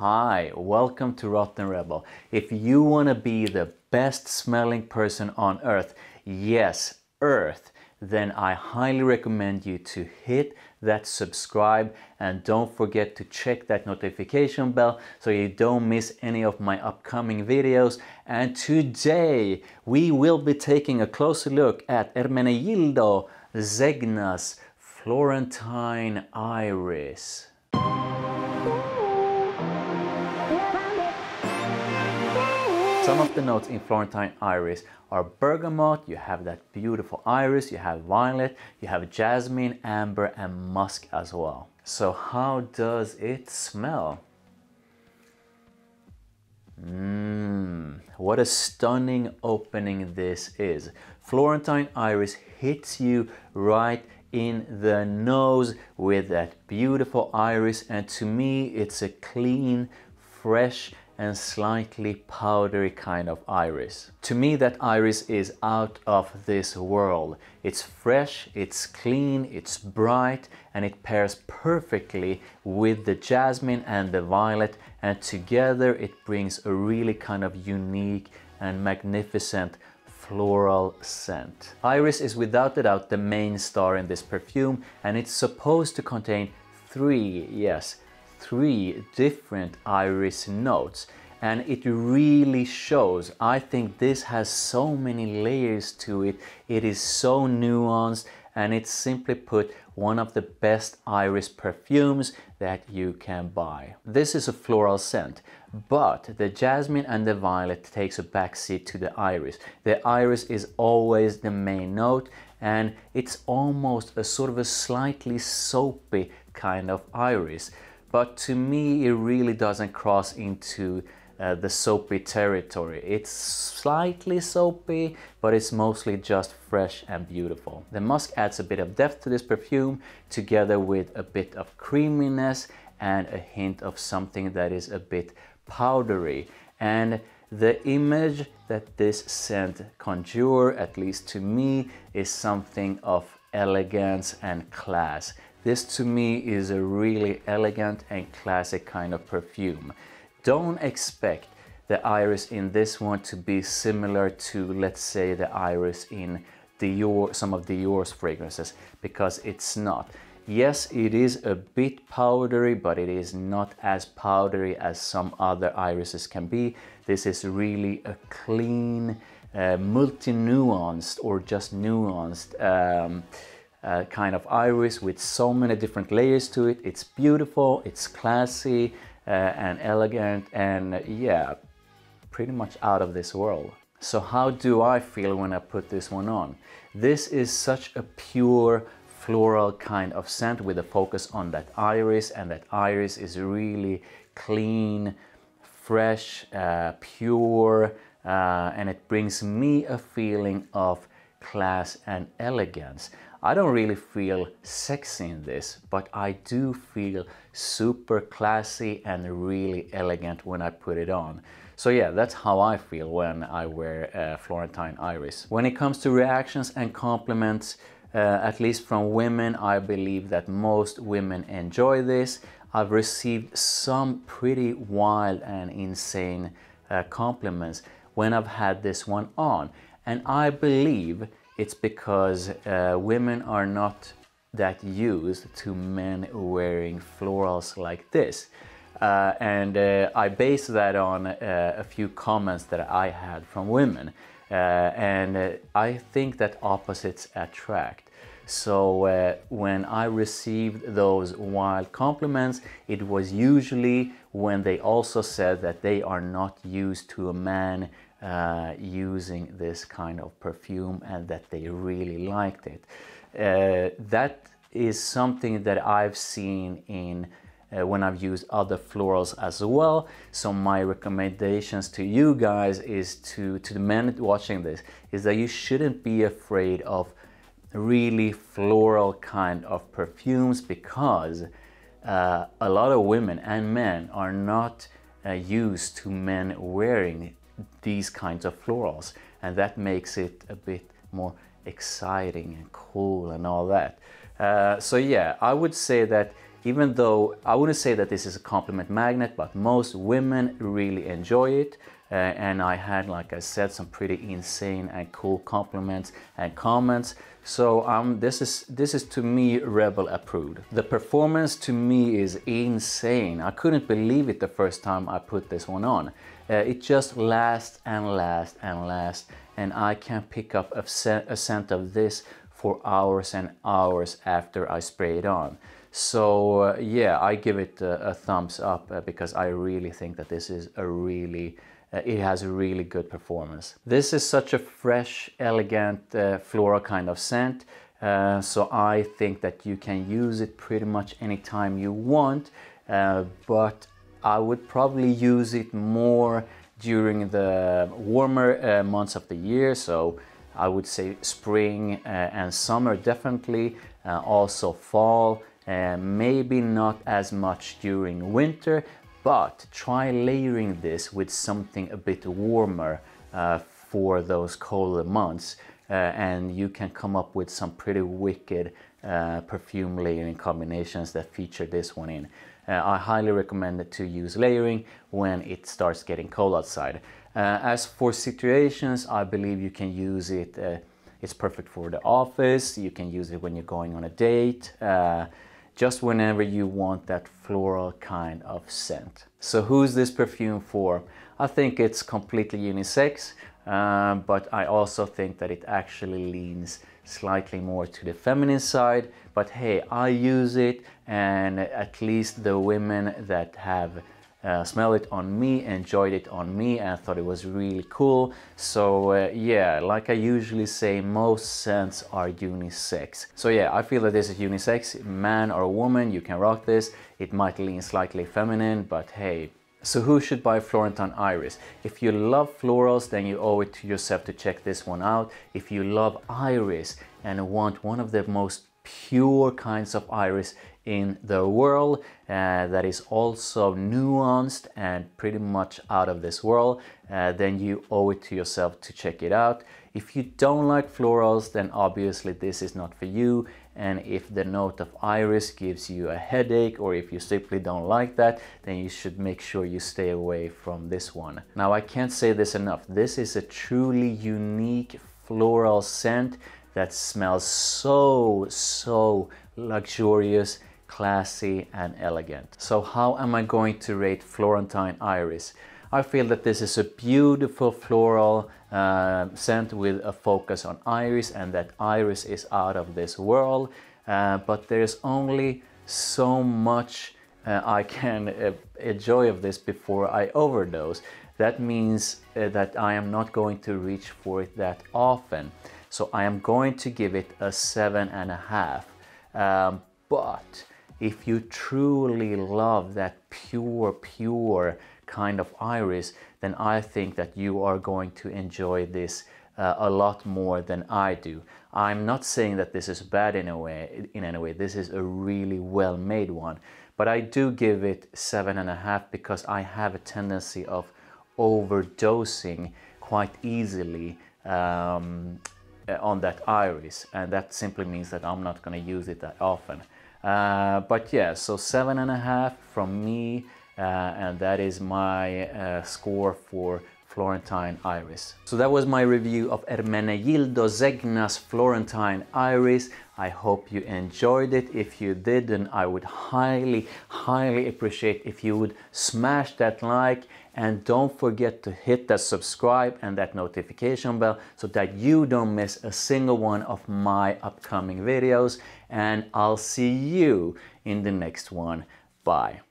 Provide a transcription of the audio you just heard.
Hi, welcome to Rotten Rebel. If you want to be the best smelling person on earth, yes, earth, then I highly recommend you to hit that subscribe and don't forget to check that notification bell so you don't miss any of my upcoming videos. And today we will be taking a closer look at Ermenegildo Zegna's Florentine Iris. Some of the notes in Florentine Iris are bergamot, you have that beautiful iris, you have violet, you have jasmine, amber and musk as well. So how does it smell? What a stunning opening this is. Florentine Iris hits you right in the nose with that beautiful iris, and to me it's a clean, fresh and slightly powdery kind of iris. To me that iris is out of this world. It's fresh, it's clean, it's bright, and it pairs perfectly with the jasmine and the violet, and together it brings a really kind of unique and magnificent floral scent. Iris is without a doubt the main star in this perfume, and it's supposed to contain three different iris notes, and it really shows. I think this has so many layers to it. It is so nuanced, and it's simply put one of the best iris perfumes that you can buy. This is a floral scent, but the jasmine and the violet takes a backseat to the iris. The iris is always the main note, and it's almost a sort of a slightly soapy kind of iris. But to me, it really doesn't cross into the soapy territory. It's slightly soapy, but it's mostly just fresh and beautiful. The musk adds a bit of depth to this perfume, together with a bit of creaminess and a hint of something that is a bit powdery. And the image that this scent conjures, at least to me, is something of elegance and class. This to me is a really elegant and classic kind of perfume. Don't expect the iris in this one to be similar to, let's say, the iris in Dior, some of Dior's fragrances, because it's not. Yes, it is a bit powdery, but it is not as powdery as some other irises can be. This is really a clean, multi-nuanced or just nuanced kind of iris with so many different layers to it. It's beautiful, it's classy and elegant, and yeah, pretty much out of this world. So how do I feel when I put this one on? This is such a pure floral kind of scent with a focus on that iris, and that iris is really clean, fresh, pure, and it brings me a feeling of class and elegance. I don't really feel sexy in this, but I do feel super classy and really elegant when I put it on. So yeah, that's how I feel when I wear Florentine Iris. When it comes to reactions and compliments, at least from women, I believe that most women enjoy this. I've received some pretty wild and insane compliments when I've had this one on, and I believe it's because women are not that used to men wearing florals like this. And I base that on a few comments that I had from women. And I think that opposites attract. So when I received those wild compliments, it was usually when they also said that they are not used to a man using this kind of perfume and that they really liked it. That is something that I've seen in when I've used other florals as well. So my recommendations to you guys is to the men watching this, is that you shouldn't be afraid of really floral kind of perfumes, because a lot of women and men are not used to men wearing these kinds of florals, and that makes it a bit more exciting and cool and all that. So yeah, I would say that even though I wouldn't say that this is a compliment magnet, but most women really enjoy it. And I had, like I said, some pretty insane and cool compliments and comments. So this is to me Rebel approved. The performance to me is insane. I couldn't believe it the first time I put this one on. It just lasts and lasts and lasts, and I can pick up a scent of this for hours and hours after I spray it on. So yeah, I give it a thumbs up because I really think that this is a really it has a really good performance. This is such a fresh, elegant, floral kind of scent. So I think that you can use it pretty much anytime you want. But I would probably use it more during the warmer months of the year. So I would say spring and summer definitely. Also fall. Maybe not as much during winter. But try layering this with something a bit warmer for those colder months, and you can come up with some pretty wicked perfume layering combinations that feature this one in. I highly recommend it to use layering when it starts getting cold outside. As for situations, I believe you can use it. It's perfect for the office. You can use it when you're going on a date. Just whenever you want that floral kind of scent. So who's this perfume for? I think it's completely unisex, but I also think that it actually leans slightly more to the feminine side. But hey, I use it, and at least the women that have smelled it on me, enjoyed it on me, and thought it was really cool. So yeah, like I usually say, most scents are unisex. So yeah, I feel that this is unisex. Man or woman, you can rock this. It might lean slightly feminine, but hey. So who should buy Florentine Iris? If you love florals, then you owe it to yourself to check this one out. If you love iris and want one of the most pure kinds of iris in the world, that is also nuanced and pretty much out of this world, then you owe it to yourself to check it out. If you don't like florals, then obviously this is not for you. And if the note of iris gives you a headache, or if you simply don't like that, then you should make sure you stay away from this one. Now, I can't say this enough. This is a truly unique floral scent that smells so luxurious, classy and elegant. So how am I going to rate Florentine Iris? I feel that this is a beautiful floral scent with a focus on iris, and that iris is out of this world. But there's only so much I can enjoy of this before I overdose. That means that I am not going to reach for it that often. So I am going to give it a 7.5. But if you truly love that pure kind of iris, then I think that you are going to enjoy this a lot more than I do. I'm not saying that this is bad in any way. This is a really well made one. But I do give it 7.5 because I have a tendency of overdosing quite easily on that iris, and that simply means that I'm not going to use it that often. But yeah, so 7.5 from me, and that is my score for Florentine Iris. So that was my review of Ermenegildo Zegna's Florentine Iris. I hope you enjoyed it. If you did, then I would highly appreciate if you would smash that like, and don't forget to hit that subscribe and that notification bell so that you don't miss a single one of my upcoming videos. And I'll see you in the next one. Bye.